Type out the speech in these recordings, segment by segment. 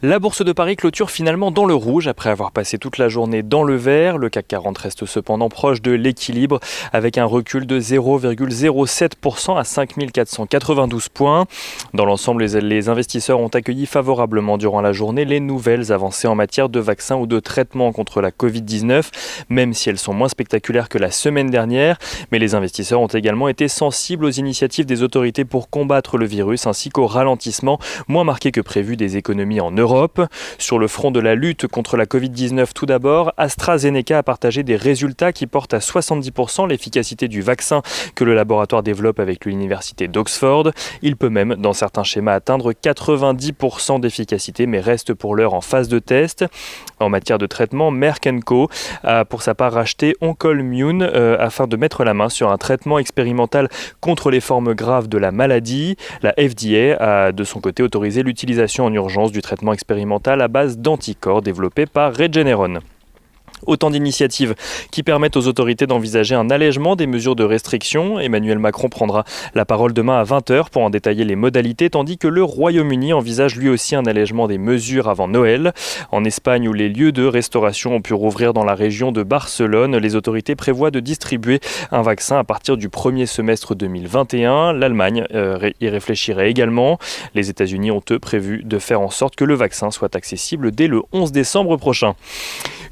La bourse de Paris clôture finalement dans le rouge après avoir passé toute la journée dans le vert. Le CAC 40 reste cependant proche de l'équilibre avec un recul de 0,07% à 5492 points. Dans l'ensemble, les investisseurs ont accueilli favorablement durant la journée les nouvelles avancées en matière de vaccins ou de traitement contre la Covid-19, même si elles sont moins spectaculaires que la semaine dernière. Mais les investisseurs ont également été sensibles aux initiatives des autorités pour combattre le virus ainsi qu'au ralentissement moins marqué que prévu des économies en Europe. Sur le front de la lutte contre la Covid-19 tout d'abord, AstraZeneca a partagé des résultats qui portent à 70% l'efficacité du vaccin que le laboratoire développe avec l'université d'Oxford. Il peut même, dans certains schémas, atteindre 90% d'efficacité, mais reste pour l'heure en phase de test. En matière de traitement, Merck & Co a pour sa part racheté OncoImmune afin de mettre la main sur un traitement expérimental contre les formes graves de la maladie. La FDA a de son côté autorisé l'utilisation en urgence du traitement expérimental à base d'anticorps développé par Regeneron. Autant d'initiatives qui permettent aux autorités d'envisager un allègement des mesures de restriction. Emmanuel Macron prendra la parole demain à 20h pour en détailler les modalités, tandis que le Royaume-Uni envisage lui aussi un allègement des mesures avant Noël. En Espagne, où les lieux de restauration ont pu rouvrir dans la région de Barcelone, les autorités prévoient de distribuer un vaccin à partir du premier semestre 2021. L'Allemagne y réfléchirait également. Les États-Unis ont eux prévu de faire en sorte que le vaccin soit accessible dès le 11 décembre prochain.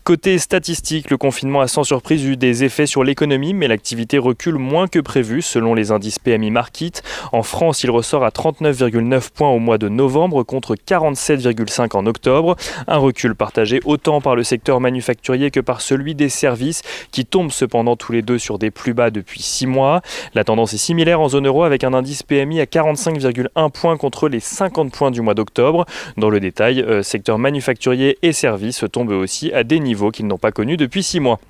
Côté statistique, le confinement a sans surprise eu des effets sur l'économie, mais l'activité recule moins que prévu selon les indices PMI Market. En France, il ressort à 39,9 points au mois de novembre contre 47,5 en octobre. Un recul partagé autant par le secteur manufacturier que par celui des services qui tombent cependant tous les deux sur des plus bas depuis 6 mois. La tendance est similaire en zone euro avec un indice PMI à 45,1 points contre les 50 points du mois d'octobre. Dans le détail, secteur manufacturier et services tombent aussi à des niveaux qu'ils n'ont pas connus depuis 6 mois.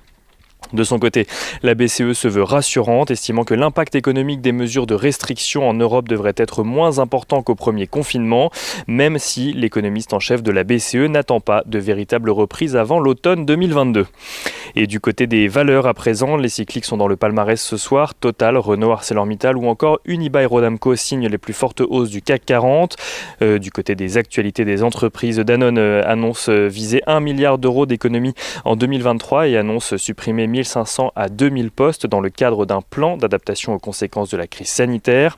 De son côté, la BCE se veut rassurante, estimant que l'impact économique des mesures de restriction en Europe devrait être moins important qu'au premier confinement, même si l'économiste en chef de la BCE n'attend pas de véritable reprise avant l'automne 2022. Et du côté des valeurs à présent, les cycliques sont dans le palmarès ce soir. Total, Renault, ArcelorMittal ou encore Unibail-Rodamco signent les plus fortes hausses du CAC 40. Du côté des actualités des entreprises, Danone annonce viser 1 milliard d'euros d'économies en 2023 et annonce supprimer 1500 à 2000 postes dans le cadre d'un plan d'adaptation aux conséquences de la crise sanitaire.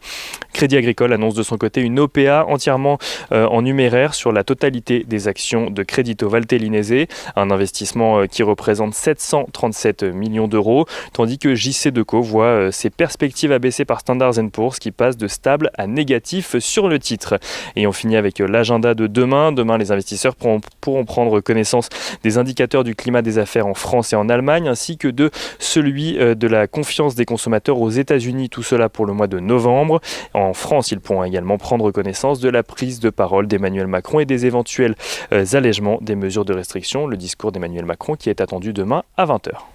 Crédit Agricole annonce de son côté une OPA entièrement en numéraire sur la totalité des actions de Crédito Valtellinese, un investissement qui représente 737 millions d'euros, tandis que JC Decaux voit ses perspectives abaissées par Standard & Poor's qui passent de stable à négatif sur le titre. Et on finit avec l'agenda de demain. Demain, les investisseurs pourront prendre connaissance des indicateurs du climat des affaires en France et en Allemagne, ainsi que de celui de la confiance des consommateurs aux États-Unis, tout cela pour le mois de novembre. En France, ils pourront également prendre connaissance de la prise de parole d'Emmanuel Macron et des éventuels allègements des mesures de restriction. Le discours d'Emmanuel Macron qui est attendu demain à 20h.